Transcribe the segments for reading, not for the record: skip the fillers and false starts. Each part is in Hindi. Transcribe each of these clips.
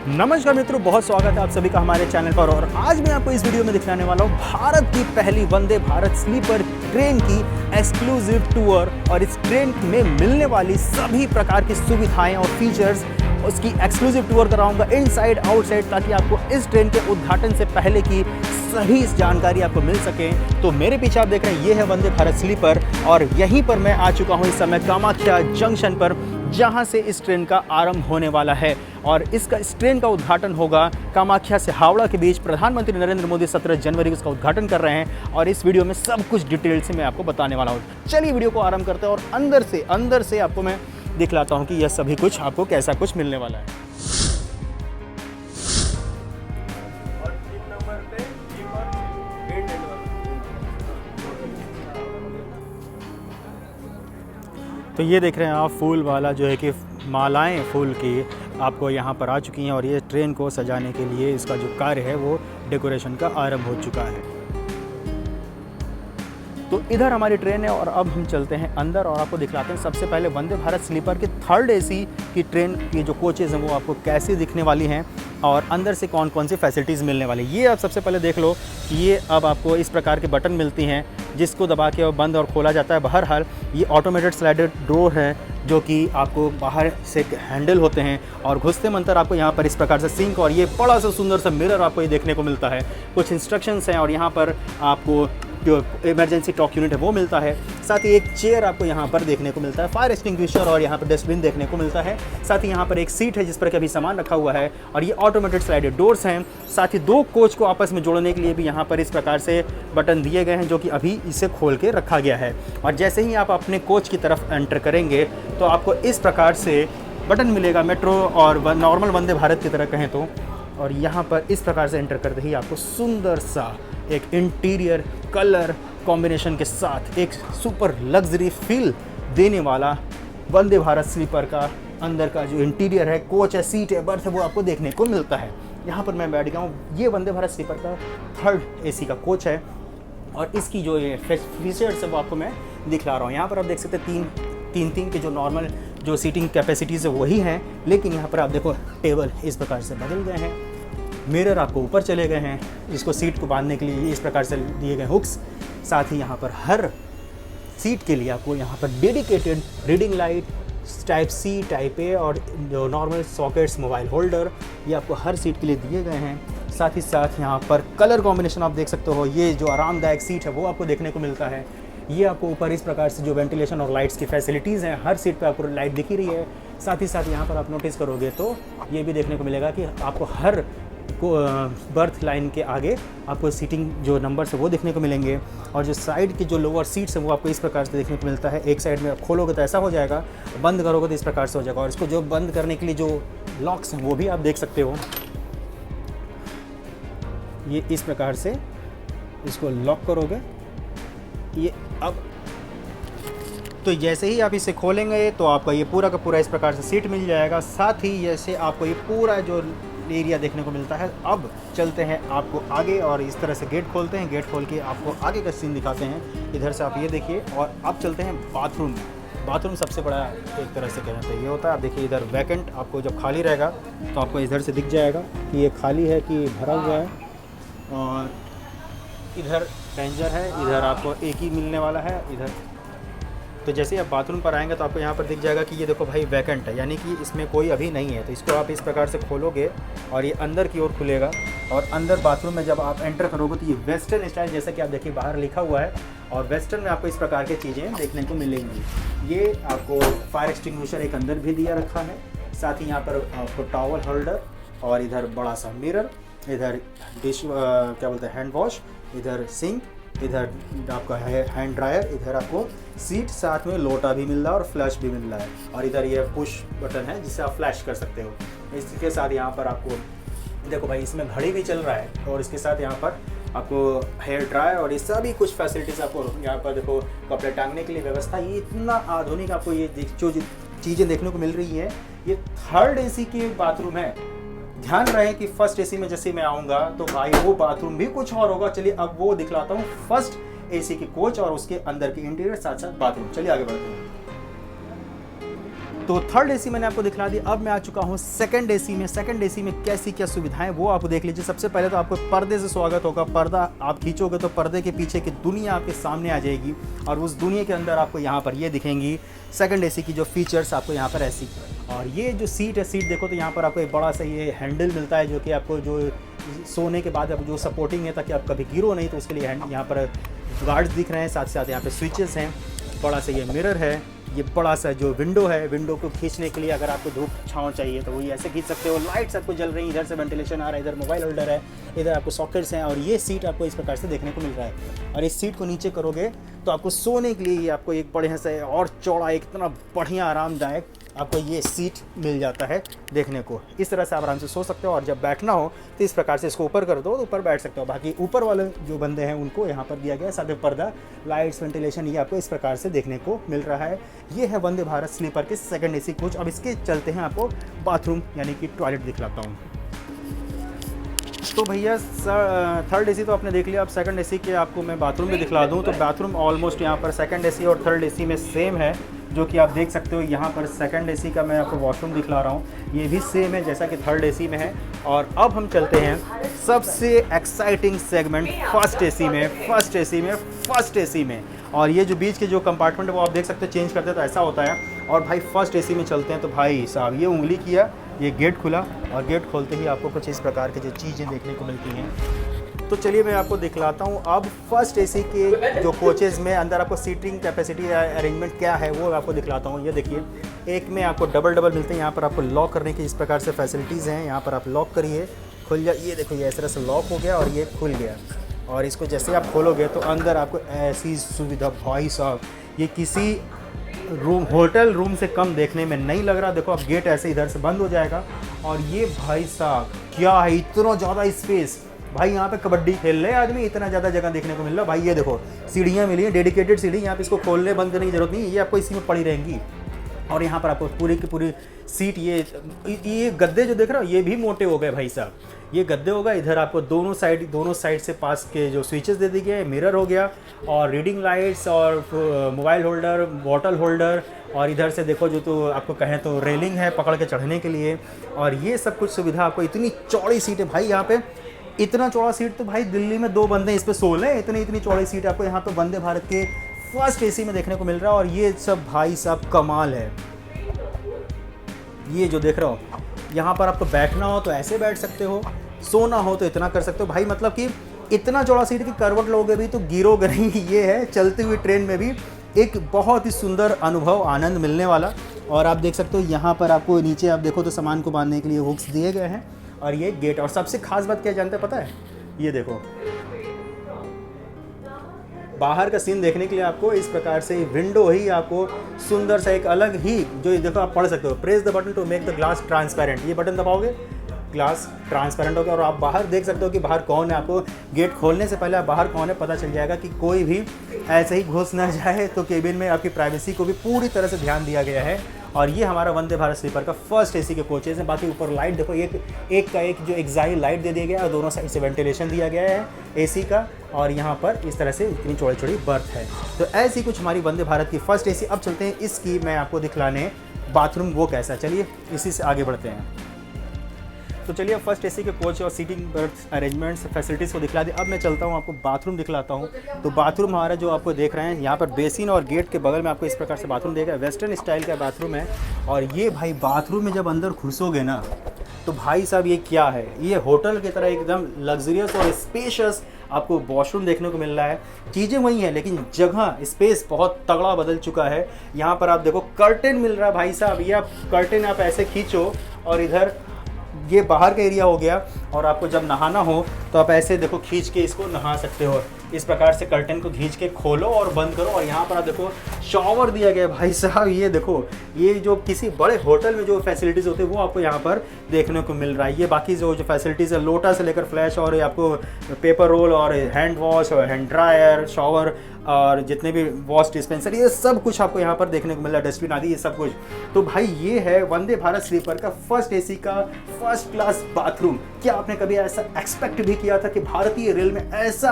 नमस्कार मित्रों, बहुत स्वागत है आप सभी का हमारे चैनल पर। और आज मैं आपको इस वीडियो में दिखाने वाला हूँ भारत की पहली वंदे भारत स्लीपर ट्रेन की एक्सक्लूसिव टूर और इस ट्रेन में मिलने वाली सभी प्रकार की सुविधाएं और फीचर्स, उसकी एक्सक्लूसिव टूर कराऊंगा इनसाइड आउटसाइड, ताकि आपको इस ट्रेन के उद्घाटन से पहले की सभी जानकारी आपको मिल सके। तो मेरे पीछे आप देख रहे हैं, ये है वंदे भारत स्लीपर और यहीं पर मैं आ चुका हूँ इस समय कामाख्या जंक्शन पर, जहां से इस ट्रेन का आरंभ होने वाला है। और इस ट्रेन का उद्घाटन होगा कामाख्या से हावड़ा के बीच। प्रधानमंत्री नरेंद्र मोदी 17 जनवरी को इसका उद्घाटन कर रहे हैं और इस वीडियो में सब कुछ डिटेल से मैं आपको बताने वाला हूँ। चलिए वीडियो को आरंभ करते हैं और अंदर से आपको मैं दिखलाता हूँ कि यह सभी कुछ आपको कैसा कुछ मिलने वाला है। तो ये देख रहे हैं आप, फूल वाला जो है कि मालाएं फूल की आपको यहाँ पर आ चुकी हैं और ये ट्रेन को सजाने के लिए इसका जो कार्य है वो डेकोरेशन का आरंभ हो चुका है। तो इधर हमारी ट्रेन है और अब हम चलते हैं अंदर और आपको दिखलाते हैं सबसे पहले वंदे भारत स्लीपर की 3rd AC की ट्रेन की जो कोचेज़ हैं वो आपको कैसी दिखने वाली हैं और अंदर से कौन कौन सी फैसिलिटीज़ मिलने वाली। ये आप सबसे पहले देख लो कि ये अब आपको इस प्रकार के बटन मिलती हैं जिसको दबा के बंद और खोला जाता है। बहरहाल ये ऑटोमेटेड स्लाइडर डोर है जो कि आपको बाहर से हैंडल होते हैं और घुसते मंतर आपको यहाँ पर इस प्रकार से सिंक और ये बड़ा सा सुंदर सा मिरर आपको ये देखने को मिलता है। कुछ इंस्ट्रक्शंस हैं और यहाँ पर आपको जो इमरजेंसी टॉक यूनिट है वो मिलता है। साथ ही एक चेयर आपको यहाँ पर देखने को मिलता है, फायर एक्सटिंग्विशर और यहाँ पर डस्टबिन देखने को मिलता है। साथ ही यहाँ पर एक सीट है जिस पर कभी सामान रखा हुआ है और ये ऑटोमेटेड स्लाइडेड डोर्स हैं। साथ ही 2 कोच को आपस में जोड़ने के लिए भी यहाँ पर इस प्रकार से बटन दिए गए हैं जो कि अभी इसे खोल के रखा गया है। और जैसे ही आप अपने कोच की तरफ एंटर करेंगे तो आपको इस प्रकार से बटन मिलेगा, मेट्रो और नॉर्मल वंदे भारत की तरह कहें तो। और यहाँ पर इस प्रकार से एंटर करते ही आपको सुंदर सा एक इंटीरियर कलर कॉम्बिनेशन के साथ एक सुपर लग्जरी फील देने वाला वंदे भारत स्लीपर का अंदर का जो इंटीरियर है, कोच है, सीट है, बर्थ है, वो आपको देखने को मिलता है। यहाँ पर मैं बैठ गया हूँ। ये वंदे भारत स्लीपर का 3rd AC का कोच है और इसकी जो ये फीचर्स है वो आपको मैं दिखला रहा हूँ। यहाँ पर आप देख सकते हैं तीन के जो नॉर्मल जो सीटिंग कैपेसिटीज़ है वही हैं, लेकिन यहाँ पर आप देखो टेबल इस प्रकार से बदल गए हैं, मिरर आपको ऊपर चले गए हैं, जिसको सीट को बांधने के लिए इस प्रकार से दिए गए हुक्स। साथ ही यहाँ पर हर सीट के लिए आपको यहाँ पर dedicated reading light, type C, type A और जो नॉर्मल सॉकेट्स, मोबाइल होल्डर, ये आपको हर सीट के लिए दिए गए हैं। साथ ही साथ यहाँ पर कलर कॉम्बिनेशन आप देख सकते हो, ये जो आरामदायक सीट है वो आपको देखने को मिलता है। ये आपको ऊपर इस प्रकार से जो वेंटिलेशन और लाइट्स की फैसिलिटीज़ हैं, हर सीट पे आपको लाइट दिख ही रही है। साथ ही साथ यहाँ पर आप नोटिस करोगे तो ये भी देखने को मिलेगा कि आपको हर को बर्थ लाइन के आगे आपको सीटिंग जो नंबर्स है वो देखने को मिलेंगे और जो साइड के जो लोअर सीट्स हैं वो आपको इस प्रकार से देखने को मिलता है। एक साइड में आप खोलोगे तो ऐसा हो जाएगा, बंद करोगे तो इस प्रकार से हो जाएगा। और इसको जो बंद करने के लिए जो लॉक्स हैं वो भी आप देख सकते हो, ये इस प्रकार से इसको लॉक करोगे ये अब। तो जैसे ही आप इसे खोलेंगे तो आपका ये पूरा का पूरा इस प्रकार से सीट मिल जाएगा। साथ ही जैसे आपको ये पूरा जो एरिया देखने को मिलता है। अब चलते हैं आपको आगे और इस तरह से गेट खोलते हैं। गेट खोल के आपको आगे का सीन दिखाते हैं। इधर से आप ये देखिए और अब चलते हैं बाथरूम में। बाथरूम सबसे बड़ा एक तरह से कहना चाहिए होता है। आप देखिए इधर वैकेंट, आपको जब खाली रहेगा तो आपको इधर से दिख जाएगा कि ये खाली है कि भरा हुआ है। और इधर डेंजर है, इधर आपको एक ही मिलने वाला है इधर। तो जैसे ही आप बाथरूम पर आएंगे तो आपको यहाँ पर दिख जाएगा कि ये देखो भाई वैकेंट है, यानी कि इसमें कोई अभी नहीं है। तो इसको आप इस प्रकार से खोलोगे और ये अंदर की ओर खुलेगा और अंदर बाथरूम में जब आप एंटर करोगे तो ये वेस्टर्न स्टाइल, जैसा कि आप देखिए बाहर लिखा हुआ है, और वेस्टर्न में आपको इस प्रकार की चीज़ें देखने को मिलेंगी। ये आपको फायर एक्सटिंग्विशर एक अंदर भी दिया रखा है। साथ ही यहाँ पर आपको टॉवल होल्डर और इधर बड़ा सा मिरर, इधर डिश क्या बोलते हैं हैंड वॉश, इधर सिंक, इधर आपका है हैंड ड्रायर, इधर आपको सीट, साथ में लोटा भी मिल रहा है और फ्लैश भी मिल रहा है। और इधर ये पुश बटन है जिससे आप फ्लैश कर सकते हो। इसके साथ यहाँ पर आपको देखो भाई इसमें घड़ी भी चल रहा है और इसके साथ यहाँ पर आपको हेयर ड्रायर और ये सभी कुछ फैसिलिटीज़ आपको यहाँ पर देखो कपड़े टांगने के लिए व्यवस्था। ये इतना आधुनिक आपको ये जो चीज़ें देखने को मिल रही है। ये 3rd AC की बाथरूम है। ध्यान रहे कि 1st AC में जैसे मैं आऊँगा तो भाई वो बाथरूम भी कुछ और होगा। चलिए अब वो दिखलाता हूँ 1st AC की कोच और उसके अंदर की इंटीरियर, साथ साथ बाथरूम। चलिए आगे बढ़ते हैं। तो थर्ड एसी मैंने आपको दिखला दी। अब मैं आ चुका हूँ सेकंड एसी में। सेकंड एसी में कैसी क्या सुविधाएं वो आप देख लीजिए। सबसे पहले तो आपको पर्दे से स्वागत होगा। पर्दा आप खींचोगे तो पर्दे के पीछे की दुनिया आपके सामने आ जाएगी और उस दुनिया के अंदर आपको यहाँ पर ये दिखेंगी सेकंड एसी की जो फीचर्स आपको यहाँ पर ऐसी। और ये जो सीट है, सीट देखो तो यहाँ पर आपको एक बड़ा सा ये हैंडल मिलता है जो कि आपको जो सोने के बाद अब जो सपोर्टिंग है ताकि आप कभी गिरो नहीं, तो उसके लिए यहाँ पर गार्ड्स दिख रहे हैं। साथ साथ यहाँ पे स्विचेस हैं, बड़ा सा ये मिरर है, ये बड़ा सा जो विंडो है, विंडो को खींचने के लिए अगर आपको धूप छांव चाहिए तो वही ऐसे खींच सकते हो। लाइट्स आपको जल रही हैं, इधर से वेंटिलेशन आ रहा है, इधर मोबाइल होल्डर है, इधर आपको सॉकेट्स हैं और ये सीट आपको इस प्रकार से देखने को मिल रहा है। और इस सीट को नीचे करोगे तो आपको सोने के लिए आपको एक बढ़िया से और चौड़ा एक इतना बढ़िया आरामदायक आपको ये सीट मिल जाता है देखने को। इस तरह से आप आराम से सो सकते हो और जब बैठना हो तो इस प्रकार से इसको ऊपर कर दो तो ऊपर बैठ सकते हो। बाकी ऊपर वाले जो बंदे हैं उनको यहाँ पर दिया गया है, साथ में पर्दा, लाइट्स, वेंटिलेशन, ये आपको इस प्रकार से देखने को मिल रहा है। ये है वंदे भारत स्लीपर के सेकंड एसी कोच। अब इसके चलते हैं आपको बाथरूम यानी कि टॉयलेट दिखलाता हूँ। तो भैया थर्ड एसी तो आपने देख लिया, अब सेकंड एसी के आपको मैं बाथरूम भी दिखला दूँ। तो बाथरूम ऑलमोस्ट यहाँ पर सेकंड एसी और थर्ड एसी में सेम है, जो कि आप देख सकते हो। यहाँ पर सेकंड एसी का मैं आपको वॉशरूम दिखला रहा हूँ, ये भी सेम है जैसा कि थर्ड एसी में है। और अब हम चलते हैं सबसे एक्साइटिंग सेगमेंट फर्स्ट एसी में। और ये जो बीच के जो कंपार्टमेंट है वो आप देख सकते हो, चेंज करते हैं तो ऐसा होता है। और भाई फर्स्ट एसी में चलते हैं तो भाई साहब ये उंगली किया, ये गेट खुला और गेट खोलते ही आपको कुछ इस प्रकार की जो चीज़ें देखने को मिलती हैं। तो चलिए मैं आपको दिखलाता हूँ अब फर्स्ट एसी के जो कोचेज़ में अंदर आपको सीटिंग कैपेसिटी अरेंजमेंट क्या है वो आपको दिखलाता हूँ। ये देखिए, एक में आपको डबल मिलते हैं। यहाँ पर आपको लॉक करने की इस प्रकार से फैसिलिटीज़ हैं। यहाँ पर आप लॉक करिए, खुल जाए। ये देखो, ये इस तरह से लॉक हो गया और ये खुल गया। और इसको जैसे आप खोलोगे तो अंदर आपको ऐसी सुविधा, भाई साहब ये किसी होटल रूम से कम देखने में नहीं लग रहा। देखो अब गेट ऐसे इधर से बंद हो जाएगा और ये भाई साहब क्या है, इतना ज़्यादा स्पेस। भाई यहाँ पे कबड्डी खेल रहे आदमी, इतना ज़्यादा जगह देखने को मिल रहा है। भाई ये देखो सीढ़ियाँ मिली हैं, डेडिकेटेड सीढ़ी, यहाँ पे इसको खोलने बंद करने की जरूरत नहीं है, ये आपको इसी में पड़ी रहेंगी। और यहाँ पर आपको पूरी की पूरी सीट, ये गद्दे जो देख रहे हो ये भी मोटे हो गए भाई साहब, ये गद्दे हो गए। इधर आपको दोनों साइड से पास के जो स्विचेस दे दिए गए, मिरर हो गया और रीडिंग लाइट्स और मोबाइल होल्डर, बॉटल होल्डर। और इधर से देखो जो तो आपको कहें तो रेलिंग है पकड़ के चढ़ने के लिए। और ये सब कुछ सुविधा आपको, इतनी चौड़ी सीट है भाई यहाँ पे, इतना चौड़ा सीट तो भाई दिल्ली में 2 बंदे इस पर सो लें, इतनी चौड़ी सीट आपको यहाँ पे वंदे भारत के फर्स्ट एसी में देखने को मिल रहा है। और ये सब भाई साहब कमाल है। ये जो देख रहे हो यहाँ पर आपको बैठना हो तो ऐसे बैठ सकते हो, सोना हो तो इतना कर सकते हो भाई। मतलब कि इतना चौड़ा सीट की करवट लोगे भी तो गिरोगे नहीं। ये है चलती हुई ट्रेन में भी एक बहुत ही सुंदर अनुभव, आनंद मिलने वाला। और आप देख सकते हो यहाँ पर आपको नीचे आप देखो तो सामान को बांधने के लिए हुक्स दिए गए हैं और ये गेट। और सबसे खास बात क्या जानते हैं पता है, ये देखो बाहर का सीन देखने के लिए आपको इस प्रकार से विंडो ही आपको सुंदर सा एक अलग ही, जो देखो आप पढ़ सकते हो, press the button to make the glass transparent. ये बटन दबाओगे ग्लास ट्रांसपेरेंट हो गया और आप बाहर देख सकते हो कि बाहर कौन है। आपको गेट खोलने से पहले आप बाहर कौन है पता चल जाएगा कि कोई भी ऐसे ही घुस ना जाए। तो केबिन में आपकी प्राइवेसी को भी पूरी तरह से ध्यान दिया गया है। और ये हमारा वंदे भारत स्लीपर का फर्स्ट एसी के कोचेज़ हैं। बाकी ऊपर लाइट देखो, एक का एक जो एक्साइल लाइट दे दिया गया है और दोनों साइड से वेंटिलेशन दिया गया है एसी का। और यहाँ पर इस तरह से इतनी चौड़ी बर्थ है। तो ऐसी कुछ हमारी वंदे भारत की फर्स्ट एसी। अब चलते हैं इसकी मैं आपको दिखलाने बाथरूम वो कैसा। चलिए इसी से आगे बढ़ते हैं। तो चलिए अब फर्स्ट एसी के कोच और सीटिंग बर्थ अरेंजमेंट्स फैसिलिटीज़ को दिखला दे। अब मैं चलता हूँ आपको बाथरूम दिखलाता हूँ। तो बाथरूम हमारा जो आपको देख रहे हैं यहाँ पर बेसिन और गेट के बगल में आपको इस प्रकार से बाथरूम देगा। वेस्टर्न स्टाइल का बाथरूम है। और ये भाई बाथरूम में जब अंदर घुसोगे ना तो भाई साहब ये क्या है, ये होटल की तरह एकदम लग्जरियस और स्पेशियस आपको वॉशरूम देखने को मिल रहा है। चीज़ें वही हैं लेकिन जगह स्पेस बहुत तगड़ा बदल चुका है। यहाँ पर आप देखो कर्टेन मिल रहा है भाई साहब। ये आप कर्टेन आप ऐसे खींचो और इधर ये बाहर का एरिया हो गया। और आपको जब नहाना हो तो आप ऐसे देखो खींच के इसको नहा सकते हो। इस प्रकार से कर्टन को खींच के खोलो और बंद करो। और यहाँ पर आप देखो शॉवर दिया गया भाई साहब। ये देखो, ये जो किसी बड़े होटल में जो फैसिलिटीज़ होती है वो आपको यहाँ पर देखने को मिल रहा है। ये बाकी जो फैसिलिटीज़ है, लोटा से लेकर फ्लैश और आपको पेपर रोल और हैंड वॉश और हैंड ड्रायर, शॉवर और जितने भी वॉश डिस्पेंसर, ये सब कुछ आपको यहाँ पर देखने को मिल रहा है, डस्टबिन आदि ये सब कुछ। तो भाई ये है वंदे भारत स्लीपर का फर्स्ट एसी का फर्स्ट क्लास बाथरूम। क्या आपने कभी ऐसा एक्सपेक्ट भी किया था कि भारतीय रेल में ऐसा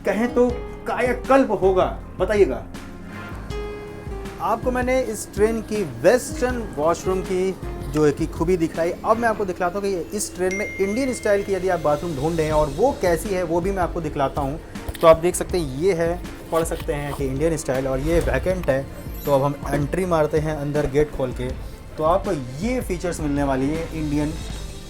कहें तो कायाकल्प होगा? बताइएगा। आपको मैंने इस ट्रेन की वेस्टर्न वॉशरूम की जो है कि खूबी दिखाई। अब मैं आपको दिखलाता हूँ कि इस ट्रेन में इंडियन स्टाइल की यदि आप बाथरूम ढूंढ रहे हैं और वो कैसी है वो भी मैं आपको दिखलाता हूँ। तो आप देख सकते हैं ये है, पढ़ सकते हैं कि इंडियन स्टाइल, और ये वैकेंट है। तो अब हम एंट्री मारते हैं अंदर गेट खोल के, तो आपको ये फीचर्स मिलने वाली है इंडियन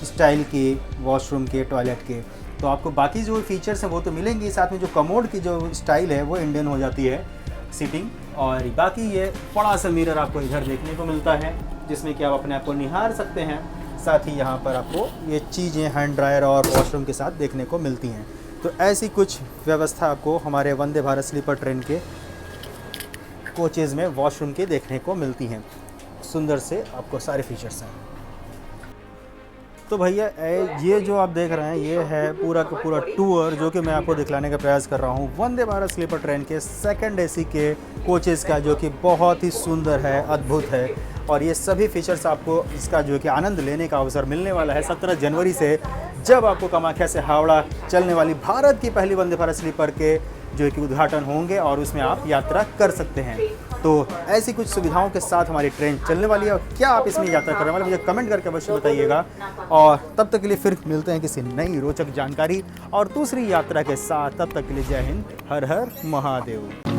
स्टाइल के वॉशरूम के, टॉयलेट के। तो आपको बाकी जो फीचर्स हैं वो तो मिलेंगे, साथ में जो कमोड की जो स्टाइल है वो इंडियन हो जाती है सीटिंग। और बाकी ये बड़ा सा मिरर आपको इधर देखने को मिलता है जिसमें कि आप अपने आप को निहार सकते हैं। साथ ही यहाँ पर आपको ये चीज़ें हैंड ड्रायर और वॉशरूम के साथ देखने को मिलती हैं। तो ऐसी कुछ व्यवस्था आपको हमारे वंदे भारत स्लीपर ट्रेन के कोचेज़ में वॉशरूम के देखने को मिलती हैं। सुंदर से आपको सारे फीचर्स हैं। तो भैया ये जो आप देख रहे हैं ये है पूरा का पूरा टूर जो कि मैं आपको दिखलाने का प्रयास कर रहा हूँ वंदे भारत स्लीपर ट्रेन के सेकंड एसी के कोचेज़ का, जो कि बहुत ही सुंदर है, अद्भुत है। और ये सभी फीचर्स आपको इसका जो कि आनंद लेने का अवसर मिलने वाला है 17 जनवरी से, जब आपको कामाख्या से हावड़ा चलने वाली भारत की पहली वंदे भारत स्लीपर के जो कि उद्घाटन होंगे और उसमें आप यात्रा कर सकते हैं। तो ऐसी कुछ सुविधाओं के साथ हमारी ट्रेन चलने वाली है, और क्या आप इसमें यात्रा करने वाले मुझे कमेंट करके अवश्य बताइएगा। और तब तक के लिए फिर मिलते हैं किसी नई रोचक जानकारी और दूसरी यात्रा के साथ। तब तक के लिए जय हिंद, हर हर महादेव।